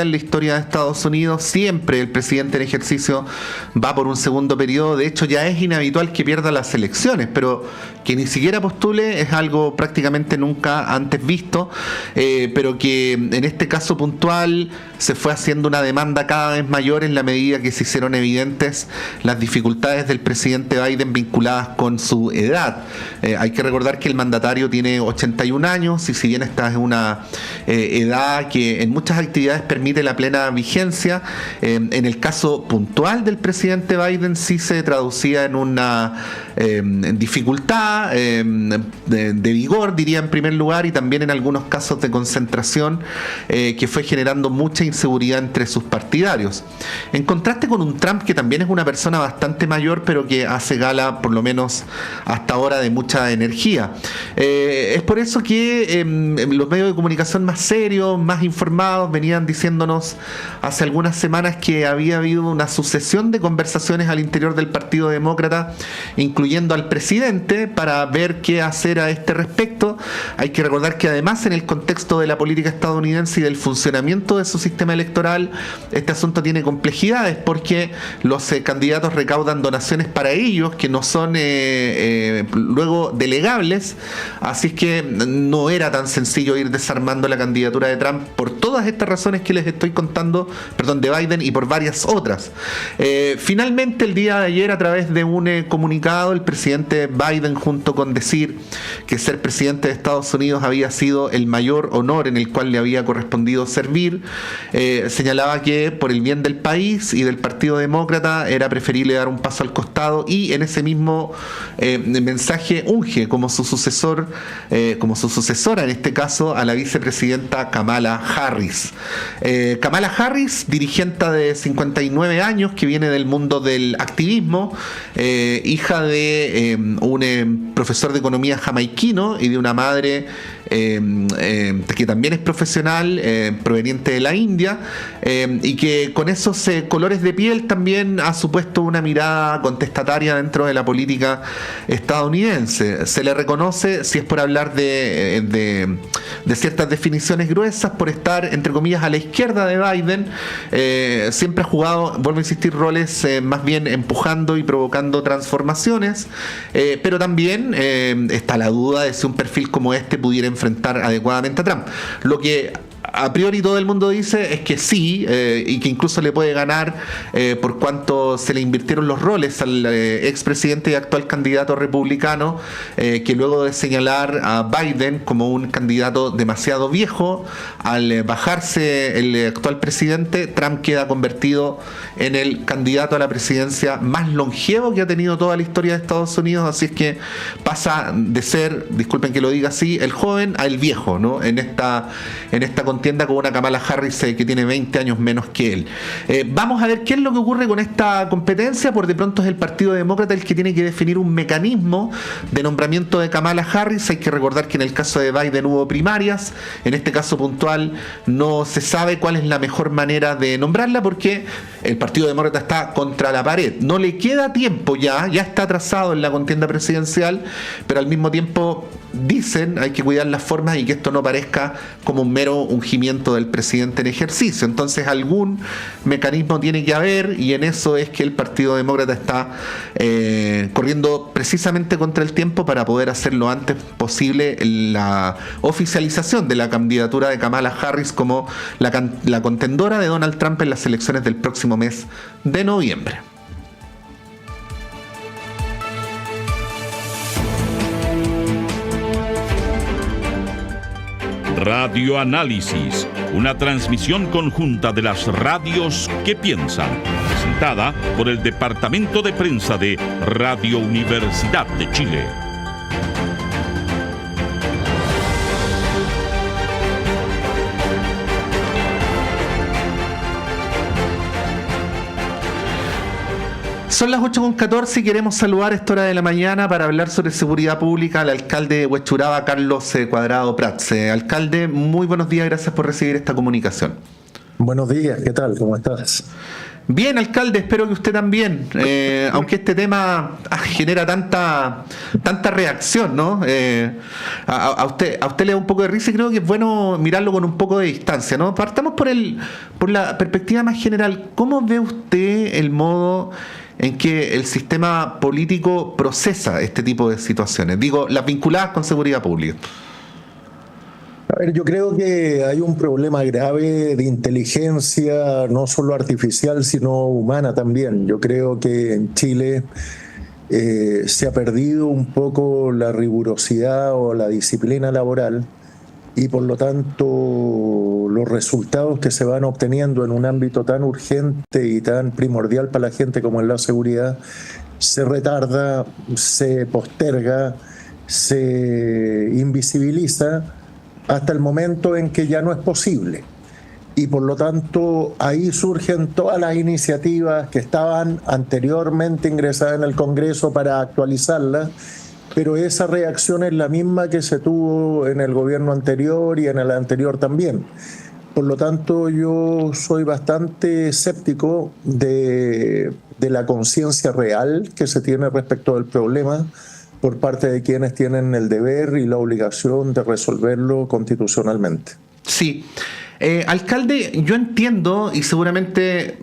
en la historia de Estados Unidos, siempre el presidente en ejercicio va por un segundo periodo. De hecho, ya es inhabitual que pierda las elecciones, pero que ni siquiera postule es algo prácticamente nunca antes visto, pero que en este caso puntual se fue haciendo una demanda cada vez mayor en la medida que se hicieron evidentes las dificultades del presidente Biden vinculadas con su edad. Hay que recordar que el mandatario tiene 81 años y si bien esta es una edad que en muchas actividades permite la plena vigencia, en el caso puntual del presidente Biden sí se traducía en una dificultad de vigor, diría en primer lugar, y también en algunos casos de concentración que fue generando mucha inseguridad entre sus partidarios. En contraste con un Trump que también es una persona bastante mayor, pero que hace gala, por lo menos hasta ahora, de mucha energía. Es por eso que los medios de comunicación más serios, más informados, venían diciéndonos hace algunas semanas que había habido una sucesión de conversaciones al interior del Partido Demócrata, incluyendo al presidente, para ver qué hacer a este respecto. Hay que recordar que además en el contexto de la política estadounidense y del funcionamiento de su sistema electoral, este asunto tiene complejidades porque los candidatos recaudan donaciones para ellos que no son luego delegables, así es que no era tan sencillo ir desarmando la candidatura de Trump por todas estas razones que les estoy contando, de Biden, y por varias otras. Finalmente, el día de ayer, a través de un comunicado, el presidente Biden, junto con decir que ser presidente de Estados Unidos había sido el mayor honor en el cual le había correspondido servir, señalaba que por el bien del país y del Partido Demócrata era preferible dar un paso al costado, y en ese mismo mensaje unge como su sucesor, como su sucesora en este caso, a la vicepresidenta Kamala Harris. Kamala Harris, dirigente de 59 años, que viene del mundo del activismo, hija de un profesor de economía jamaiquino y de una madre que también es profesional, proveniente de la India, y que con esos colores de piel también ha supuesto una mirada contestataria dentro de la política estadounidense. Se le reconoce, si es por hablar de ciertas definiciones gruesas, por estar, entre comillas, a la izquierda de Biden. Siempre ha jugado, vuelvo a insistir, roles más bien empujando y provocando transformaciones, pero también está la duda de si un perfil como este pudiera enfrentar adecuadamente a Trump. Lo que a priori todo el mundo dice es que sí, y que incluso le puede ganar por cuanto se le invirtieron los roles al expresidente y actual candidato republicano, que luego de señalar a Biden como un candidato demasiado viejo, al bajarse el actual presidente, Trump queda convertido en el candidato a la presidencia más longevo que ha tenido toda la historia de Estados Unidos. Así es que pasa de ser, disculpen que lo diga así, el joven a el viejo, ¿no? En esta contienda con una Kamala Harris que tiene 20 años menos que él. Vamos a ver qué es lo que ocurre con esta competencia. Por de pronto es el Partido Demócrata el que tiene que definir un mecanismo de nombramiento de Kamala Harris. Hay que recordar que en el caso de Biden hubo primarias. En este caso puntual no se sabe cuál es la mejor manera de nombrarla porque el Partido Demócrata está contra la pared. No le queda tiempo ya está atrasado en la contienda presidencial, pero al mismo tiempo dicen hay que cuidar las formas y que esto no parezca como un mero ungimiento del presidente en ejercicio. Entonces algún mecanismo tiene que haber, y en eso es que el Partido Demócrata está corriendo precisamente contra el tiempo para poder hacer lo antes posible la oficialización de la candidatura de Kamala Harris como la contendora de Donald Trump en las elecciones del próximo mes de noviembre. Radio Análisis, una transmisión conjunta de las radios que piensan, presentada por el Departamento de Prensa de Radio Universidad de Chile. Son las 8:14 y queremos saludar a esta hora de la mañana para hablar sobre seguridad pública al alcalde de Huechuraba, Carlos Cuadrado Prats. Alcalde, muy buenos días, gracias por recibir esta comunicación. Buenos días, ¿qué tal? ¿Cómo estás? Bien, alcalde, espero que usted también, aunque este tema genera tanta reacción, ¿no? A usted le da un poco de risa y creo que es bueno mirarlo con un poco de distancia, ¿no? Partamos por la perspectiva más general. ¿Cómo ve usted el modo en que el sistema político procesa este tipo de situaciones? Digo, las vinculadas con seguridad pública. A ver, yo creo que hay un problema grave de inteligencia, no solo artificial, sino humana también. Yo creo que en Chile se ha perdido un poco la rigurosidad o la disciplina laboral y por lo tanto los resultados que se van obteniendo en un ámbito tan urgente y tan primordial para la gente como es la seguridad se retarda, se posterga, se invisibiliza hasta el momento en que ya no es posible. Y por lo tanto, ahí surgen todas las iniciativas que estaban anteriormente ingresadas en el Congreso para actualizarlas, pero esa reacción es la misma que se tuvo en el gobierno anterior y en el anterior también. Por lo tanto, yo soy bastante escéptico de la conciencia real que se tiene respecto del problema por parte de quienes tienen el deber y la obligación de resolverlo constitucionalmente. Sí. Alcalde, yo entiendo, y seguramente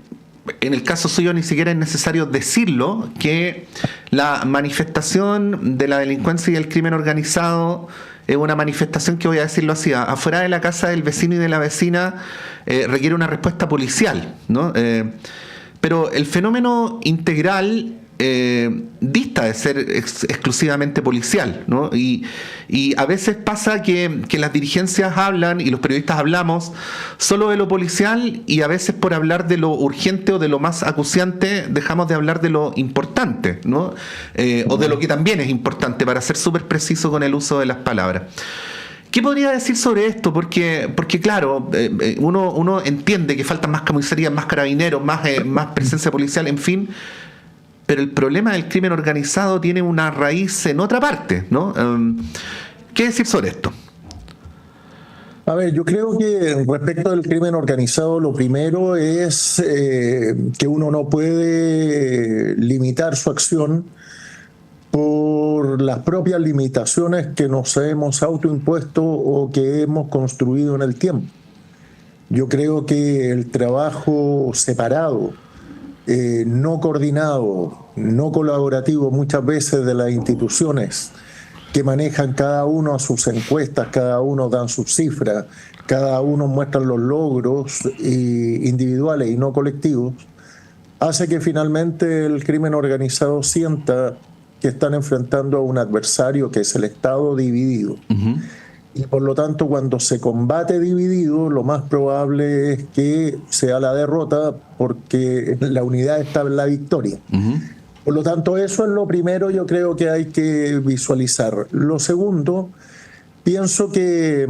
en el caso suyo ni siquiera es necesario decirlo, que la manifestación de la delincuencia y el crimen organizado es una manifestación que, voy a decirlo así, afuera de la casa del vecino y de la vecina requiere una respuesta policial, ¿no? Pero el fenómeno integral dista de ser exclusivamente policial, ¿no? Y a veces pasa que las dirigencias hablan y los periodistas hablamos solo de lo policial y a veces por hablar de lo urgente o de lo más acuciante dejamos de hablar de lo importante, ¿no? O de lo que también es importante, para ser súper preciso con el uso de las palabras. ¿Qué podría decir sobre esto? Porque claro, uno entiende que faltan más comisarías, más carabineros, más presencia policial, en fin. Pero el problema del crimen organizado tiene una raíz en otra parte, ¿no? ¿Qué decir sobre esto? A ver, yo creo que respecto del crimen organizado, lo primero es que uno no puede limitar su acción por las propias limitaciones que nos hemos autoimpuesto o que hemos construido en el tiempo. Yo creo que el trabajo separado, no coordinado, no colaborativo muchas veces de las instituciones que manejan cada uno a sus encuestas, cada uno dan sus cifras, cada uno muestra los logros individuales y no colectivos, hace que finalmente el crimen organizado sienta que están enfrentando a un adversario que es el Estado dividido. Uh-huh. Y por lo tanto, cuando se combate dividido, lo más probable es que sea la derrota, porque la unidad está en la victoria. Uh-huh. Por lo tanto, eso es lo primero, yo creo que hay que visualizar. Lo segundo, pienso que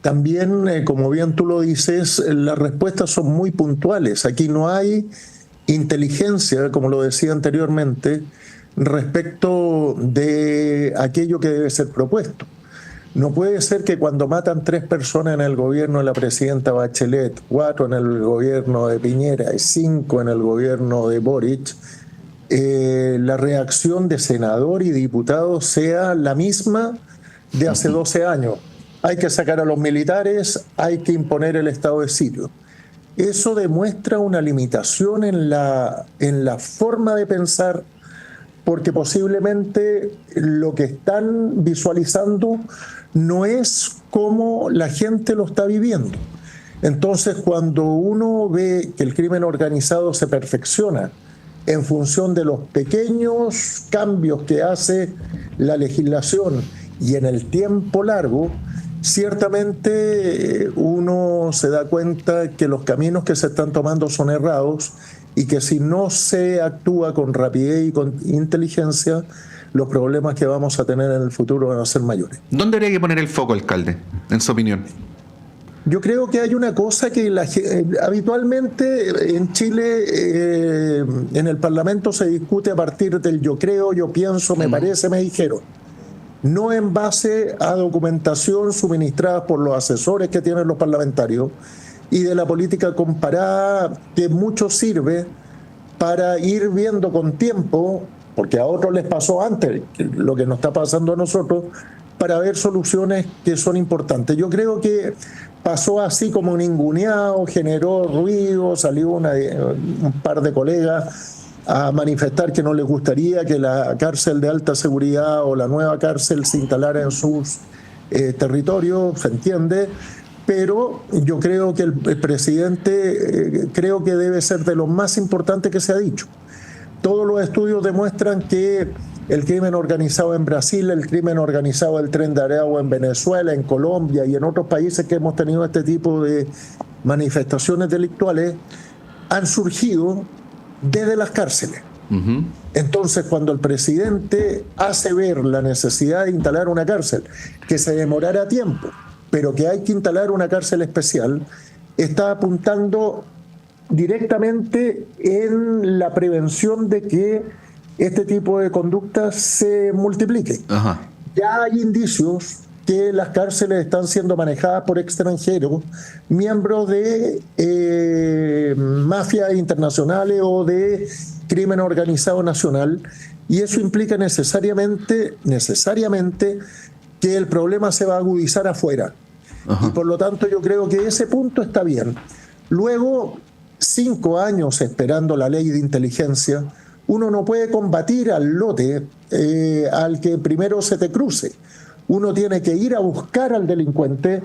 también, como bien tú lo dices, las respuestas son muy puntuales. Aquí no hay inteligencia, como lo decía anteriormente, respecto de aquello que debe ser propuesto. No puede ser que cuando matan 3 personas en el gobierno de la presidenta Bachelet, 4 en el gobierno de Piñera y 5 en el gobierno de Boric, la reacción de senador y diputado sea la misma de hace 12 años. Hay que sacar a los militares, hay que imponer el estado de sitio. Eso demuestra una limitación en la forma de pensar, porque posiblemente lo que están visualizando no es como la gente lo está viviendo. Entonces, cuando uno ve que el crimen organizado se perfecciona en función de los pequeños cambios que hace la legislación y en el tiempo largo, ciertamente uno se da cuenta que los caminos que se están tomando son errados y que si no se actúa con rapidez y con inteligencia, los problemas que vamos a tener en el futuro van a ser mayores. ¿Dónde habría que poner el foco, alcalde, en su opinión? Yo creo que hay una cosa que habitualmente en Chile, en el Parlamento se discute a partir del yo creo, yo pienso, me parece, me dijeron. No en base a documentación suministrada por los asesores que tienen los parlamentarios, y de la política comparada, que mucho sirve para ir viendo con tiempo, porque a otros les pasó antes lo que nos está pasando a nosotros, para ver soluciones que son importantes. Yo creo que pasó así como ninguneado, generó ruido, salió un par de colegas a manifestar que no les gustaría que la cárcel de alta seguridad o la nueva cárcel se instalara en sus territorios, se entiende, pero yo creo que el presidente creo que debe ser de lo más importante que se ha dicho. Todos los estudios demuestran que el crimen organizado en Brasil, el crimen organizado del Tren de Aragua en Venezuela, en Colombia y en otros países que hemos tenido este tipo de manifestaciones delictuales, han surgido desde las cárceles. Uh-huh. Entonces, cuando el presidente hace ver la necesidad de instalar una cárcel, que se demorara tiempo, pero que hay que instalar una cárcel especial, está apuntando directamente en la prevención de que este tipo de conductas se multipliquen. Ajá. Ya hay indicios que las cárceles están siendo manejadas por extranjeros, miembros de mafias internacionales o de crimen organizado nacional, y eso implica necesariamente que el problema se va a agudizar afuera. Ajá. Y por lo tanto yo creo que ese punto está bien. Luego, 5 años esperando la ley de inteligencia, uno no puede combatir al lote al que primero se te cruce. Uno tiene que ir a buscar al delincuente,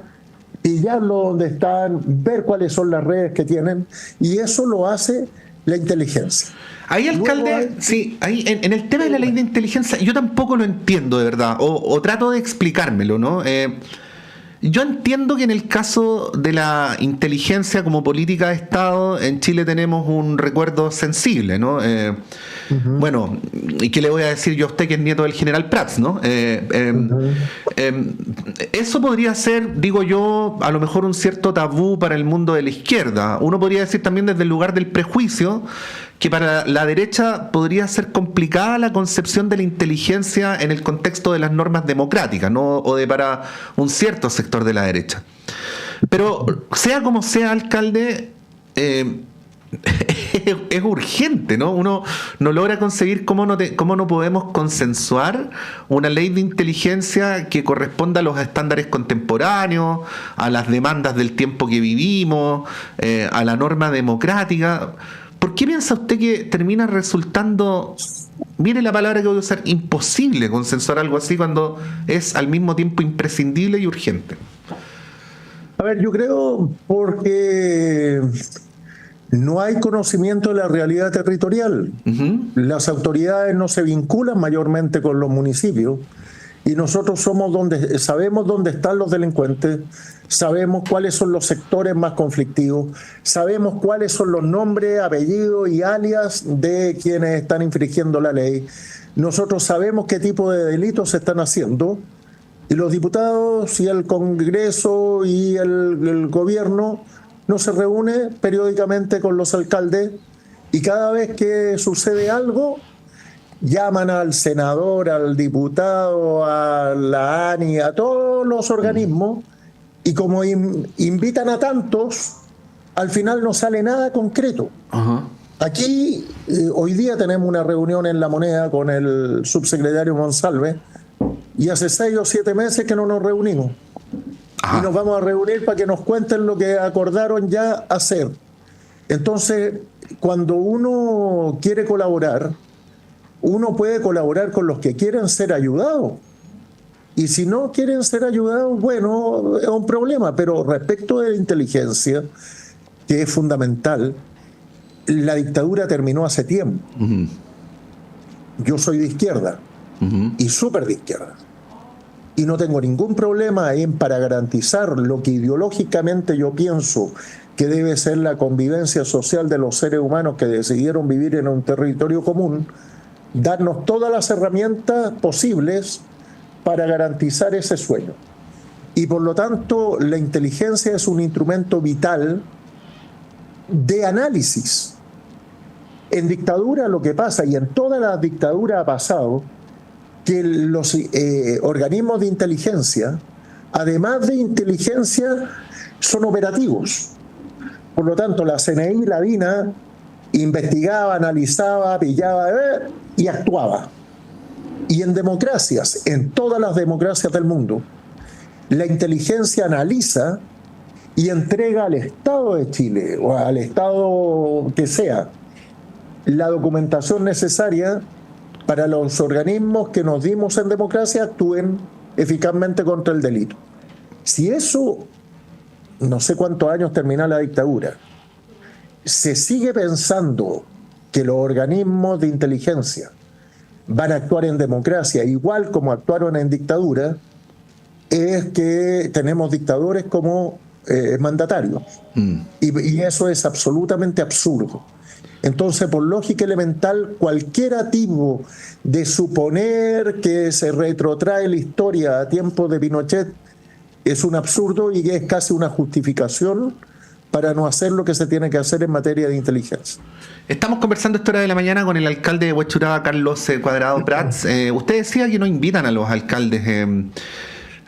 pillarlo donde están, ver cuáles son las redes que tienen, y eso lo hace la inteligencia. Ahí, alcalde, sí, ahí en el tema de la ley de inteligencia, yo tampoco lo entiendo de verdad, o trato de explicármelo, ¿no? Yo entiendo que en el caso de la inteligencia como política de Estado, en Chile tenemos un recuerdo sensible, ¿no? Uh-huh. Bueno, ¿y qué le voy a decir yo a usted que es nieto del general Prats, ¿no? Eso podría ser, digo yo, a lo mejor un cierto tabú para el mundo de la izquierda. Uno podría decir también desde el lugar del prejuicio que para la derecha podría ser complicada la concepción de la inteligencia en el contexto de las normas democráticas, ¿no? O de para un cierto sector de la derecha. Pero sea como sea, alcalde, es urgente, ¿no? Uno no logra conseguir cómo no podemos consensuar una ley de inteligencia que corresponda a los estándares contemporáneos, a las demandas del tiempo que vivimos, a la norma democrática. ¿Por qué piensa usted que termina resultando, mire la palabra que voy a usar, imposible consensuar algo así cuando es al mismo tiempo imprescindible y urgente? A ver, yo creo porque no hay conocimiento de la realidad territorial. Uh-huh. Las autoridades no se vinculan mayormente con los municipios y nosotros sabemos dónde están los delincuentes, sabemos cuáles son los sectores más conflictivos, sabemos cuáles son los nombres, apellidos y alias de quienes están infringiendo la ley. Nosotros sabemos qué tipo de delitos se están haciendo y los diputados y el Congreso y el gobierno no se reúne periódicamente con los alcaldes y cada vez que sucede algo llaman al senador, al diputado, a la ANI, a todos los organismos, y como invitan a tantos, al final no sale nada concreto. Uh-huh. Aquí hoy día tenemos una reunión en La Moneda con el subsecretario Monsalve y hace 6 o 7 meses que no nos reunimos. Ajá. Y nos vamos a reunir para que nos cuenten lo que acordaron ya hacer. Entonces, cuando uno quiere colaborar, uno puede colaborar con los que quieren ser ayudados. Y si no quieren ser ayudados, bueno, es un problema. Pero respecto de la inteligencia, que es fundamental, la dictadura terminó hace tiempo. Uh-huh. Yo soy de izquierda, uh-huh, y súper de izquierda. Y no tengo ningún problema para garantizar lo que ideológicamente yo pienso que debe ser la convivencia social de los seres humanos que decidieron vivir en un territorio común, darnos todas las herramientas posibles para garantizar ese sueño. Y por lo tanto, la inteligencia es un instrumento vital de análisis. En dictadura lo que pasa, y en todas las dictaduras ha pasado, que los organismos de inteligencia, además de inteligencia, son operativos. Por lo tanto, la CNI, la DINA, investigaba, analizaba, pillaba y actuaba. Y en democracias, en todas las democracias del mundo, la inteligencia analiza y entrega al Estado de Chile o al Estado que sea la documentación necesaria para los organismos que nos dimos en democracia actúen eficazmente contra el delito. Si eso, no sé cuántos años termina la dictadura, se sigue pensando que los organismos de inteligencia van a actuar en democracia igual como actuaron en dictadura, es que tenemos dictadores como mandatarios. Y eso es absolutamente absurdo. Entonces, por lógica elemental, cualquier atisbo de suponer que se retrotrae la historia a tiempos de Pinochet es un absurdo y es casi una justificación para no hacer lo que se tiene que hacer en materia de inteligencia. Estamos conversando a esta hora de la mañana con el alcalde de Huechuraba, Carlos Cuadrado Prats. Usted decía que no invitan a los alcaldes.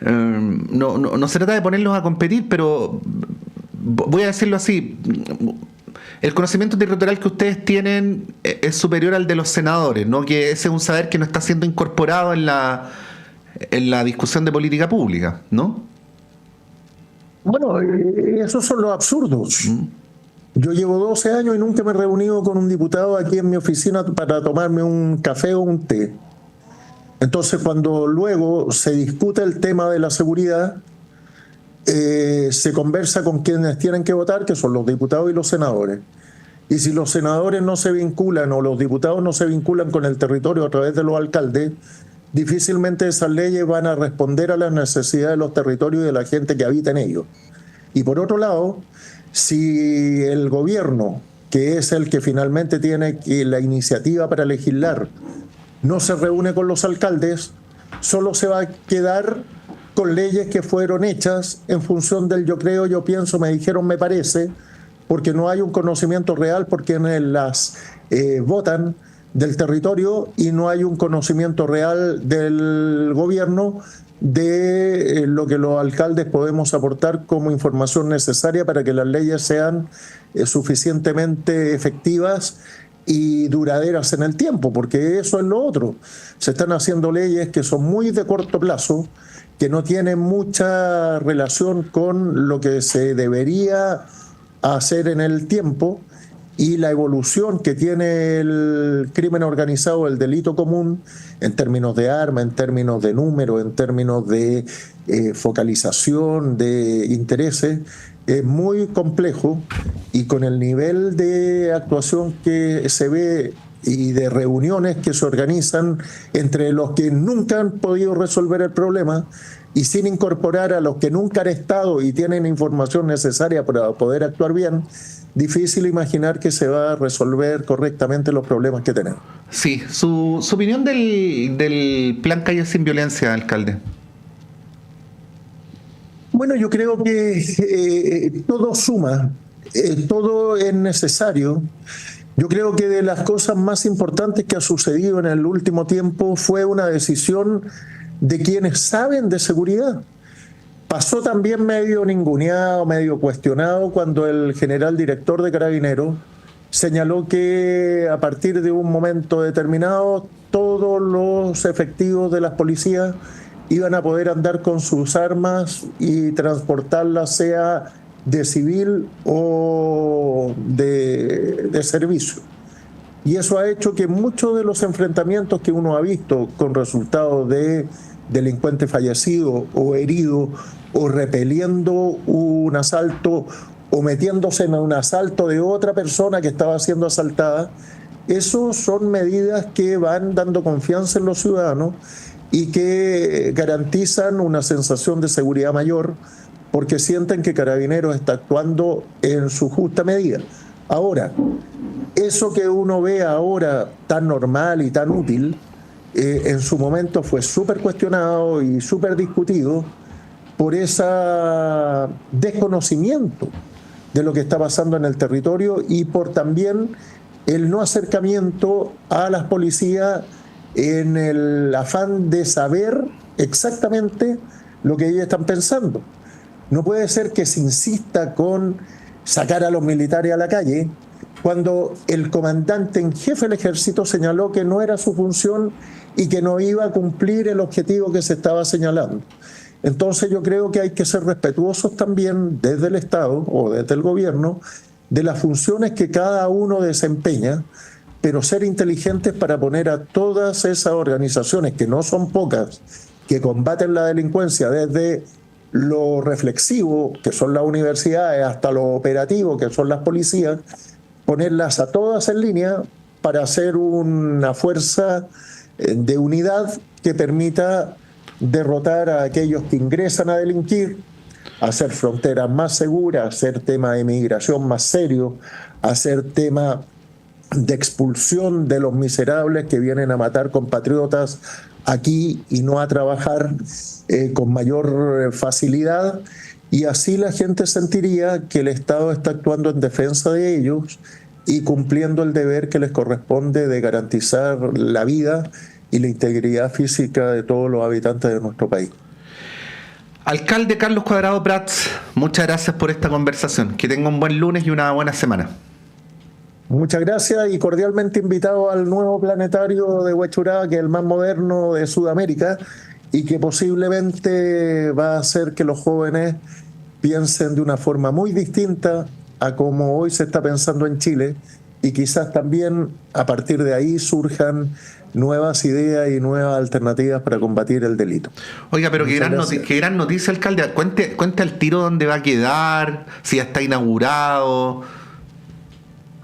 No se trata de ponerlos a competir, pero voy a decirlo así. El conocimiento territorial que ustedes tienen es superior al de los senadores, ¿no? Que ese es un saber que no está siendo incorporado en la discusión de política pública, ¿no? Bueno, esos son los absurdos. Yo llevo 12 años y nunca me he reunido con un diputado aquí en mi oficina para tomarme un café o un té. Entonces, cuando luego se discute el tema de la seguridad, se conversa con quienes tienen que votar, que son los diputados y los senadores. Y si los senadores no se vinculan o los diputados no se vinculan con el territorio a través de los alcaldes, difícilmente esas leyes van a responder a las necesidades de los territorios y de la gente que habita en ellos. Y por otro lado, si el gobierno, que es el que finalmente tiene la iniciativa para legislar, no se reúne con los alcaldes, solo se va a quedar con leyes que fueron hechas en función del yo creo, yo pienso, me dijeron, me parece, porque no hay un conocimiento real por quienes las votan del territorio y no hay un conocimiento real del gobierno de lo que los alcaldes podemos aportar como información necesaria para que las leyes sean suficientemente efectivas y duraderas en el tiempo, porque eso es lo otro. Se están haciendo leyes que son muy de corto plazo, que no tienen mucha relación con lo que se debería hacer en el tiempo y la evolución que tiene el crimen organizado, el delito común, en términos de arma, en términos de número, en términos de focalización, de intereses, es muy complejo y con el nivel de actuación que se ve y de reuniones que se organizan entre los que nunca han podido resolver el problema y sin incorporar a los que nunca han estado y tienen información necesaria para poder actuar bien, difícil imaginar que se va a resolver correctamente los problemas que tenemos. Sí, su opinión del plan Calles sin Violencia, alcalde. Bueno, yo creo que todo suma, todo es necesario. Yo creo que de las cosas más importantes que ha sucedido en el último tiempo fue una decisión de quienes saben de seguridad. Pasó también medio ninguneado, medio cuestionado cuando el general director de Carabineros señaló que a partir de un momento determinado todos los efectivos de las policías iban a poder andar con sus armas y transportarlas sea de civil o de servicio. Y eso ha hecho que muchos de los enfrentamientos que uno ha visto con resultados de delincuentes fallecidos o heridos o repeliendo un asalto o metiéndose en un asalto de otra persona que estaba siendo asaltada, esos son medidas que van dando confianza en los ciudadanos y que garantizan una sensación de seguridad mayor porque sienten que Carabineros está actuando en su justa medida. Ahora, eso que uno ve ahora tan normal y tan útil, en su momento fue súper cuestionado y súper discutido por ese desconocimiento de lo que está pasando en el territorio y por también el no acercamiento a las policías en el afán de saber exactamente lo que ellos están pensando. No puede ser que se insista con sacar a los militares a la calle, cuando el comandante en jefe del ejército señaló que no era su función y que no iba a cumplir el objetivo que se estaba señalando. Entonces yo creo que hay que ser respetuosos también desde el Estado o desde el gobierno de las funciones que cada uno desempeña, pero ser inteligentes para poner a todas esas organizaciones, que no son pocas, que combaten la delincuencia desde lo reflexivo, que son las universidades, hasta lo operativo, que son las policías, ponerlas a todas en línea para hacer una fuerza de unidad que permita derrotar a aquellos que ingresan a delinquir, hacer fronteras más seguras, hacer tema de migración más serio, hacer tema de expulsión de los miserables que vienen a matar compatriotas aquí y no a trabajar con mayor facilidad, y así la gente sentiría que el Estado está actuando en defensa de ellos y cumpliendo el deber que les corresponde de garantizar la vida y la integridad física de todos los habitantes de nuestro país. Alcalde Carlos Cuadrado Prats, muchas gracias por esta conversación. Que tenga un buen lunes y una buena semana. Muchas gracias y cordialmente invitado al nuevo planetario de Huechuraba, que es el más moderno de Sudamérica y que posiblemente va a hacer que los jóvenes piensen de una forma muy distinta a como hoy se está pensando en Chile, y quizás también a partir de ahí surjan nuevas ideas y nuevas alternativas para combatir el delito. Oiga, pero qué gran noticia, alcalde. Cuente al tiro dónde va a quedar, si ya está inaugurado.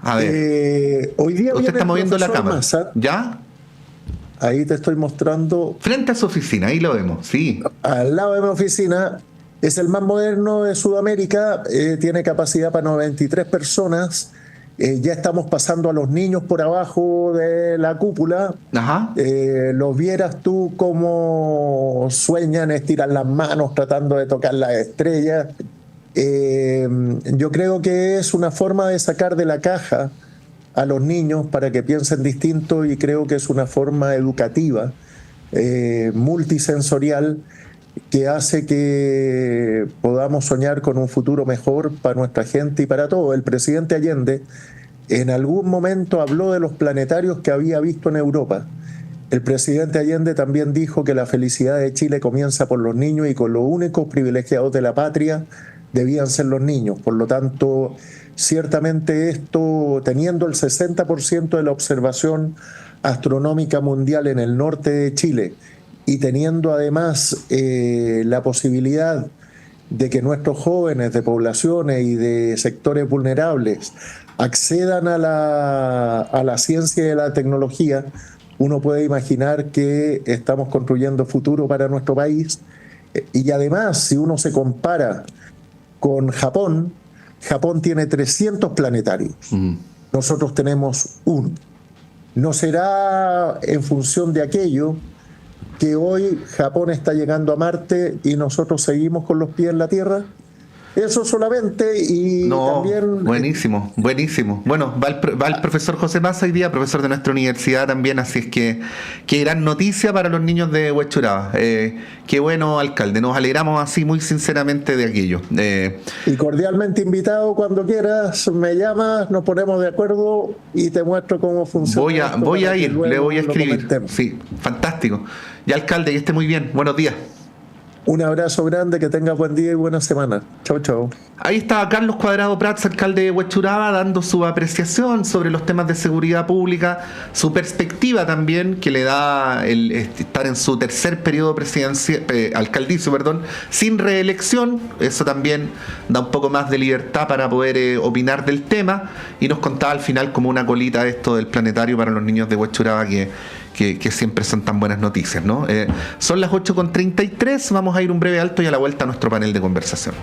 A ver, hoy día usted está moviendo la cámara. Massa, ¿Ya? Ahí te estoy mostrando. Frente a su oficina, ahí lo vemos, sí. Al lado de mi oficina. Es el más moderno de Sudamérica, tiene capacidad para 93 personas. Ya estamos pasando a los niños por abajo de la cúpula. Ajá. Los vieras tú cómo sueñan, estiran las manos tratando de tocar las estrellas. Yo creo que es una forma de sacar de la caja a los niños para que piensen distinto, y creo que es una forma educativa, multisensorial, que hace que podamos soñar con un futuro mejor para nuestra gente y para todo. El presidente Allende en algún momento habló de los planetarios que había visto en Europa. El presidente Allende también dijo que la felicidad de Chile comienza por los niños y con los únicos privilegiados de la patria debían ser los niños. Por lo tanto, ciertamente esto, teniendo el 60% de la observación astronómica mundial en el norte de Chile, y teniendo además la posibilidad de que nuestros jóvenes de poblaciones y de sectores vulnerables accedan a la ciencia y a la tecnología, uno puede imaginar que estamos construyendo futuro para nuestro país. Y además, si uno se compara con Japón, Japón tiene 300 planetarios. Nosotros tenemos uno. ¿No será en función de aquello que hoy Japón está llegando a Marte y nosotros seguimos con los pies en la Tierra? Eso solamente. Y también... Buenísimo. Bueno, va el profesor José Massa hoy día, profesor de nuestra universidad también, así es que qué gran noticia para los niños de Huechuraba. Qué bueno, alcalde, nos alegramos así muy sinceramente de aquello. Y cordialmente invitado, cuando quieras, me llamas, nos ponemos de acuerdo y te muestro cómo funciona. Voy a ir, le voy a escribir. Sí, fantástico. Y alcalde, que esté muy bien. Buenos días. Un abrazo grande, que tengas buen día y buena semana. Chau, chau. Ahí estaba Carlos Cuadrado Prats, alcalde de Huechuraba, dando su apreciación sobre los temas de seguridad pública, su perspectiva también que le da el estar en su tercer periodo alcaldicio, sin reelección. Eso también da un poco más de libertad para poder opinar del tema, y nos contaba al final como una colita esto del planetario para los niños de Huechuraba que siempre son tan buenas noticias, ¿no? Son las 8:33, vamos a ir un breve alto y a la vuelta a nuestro panel de conversación.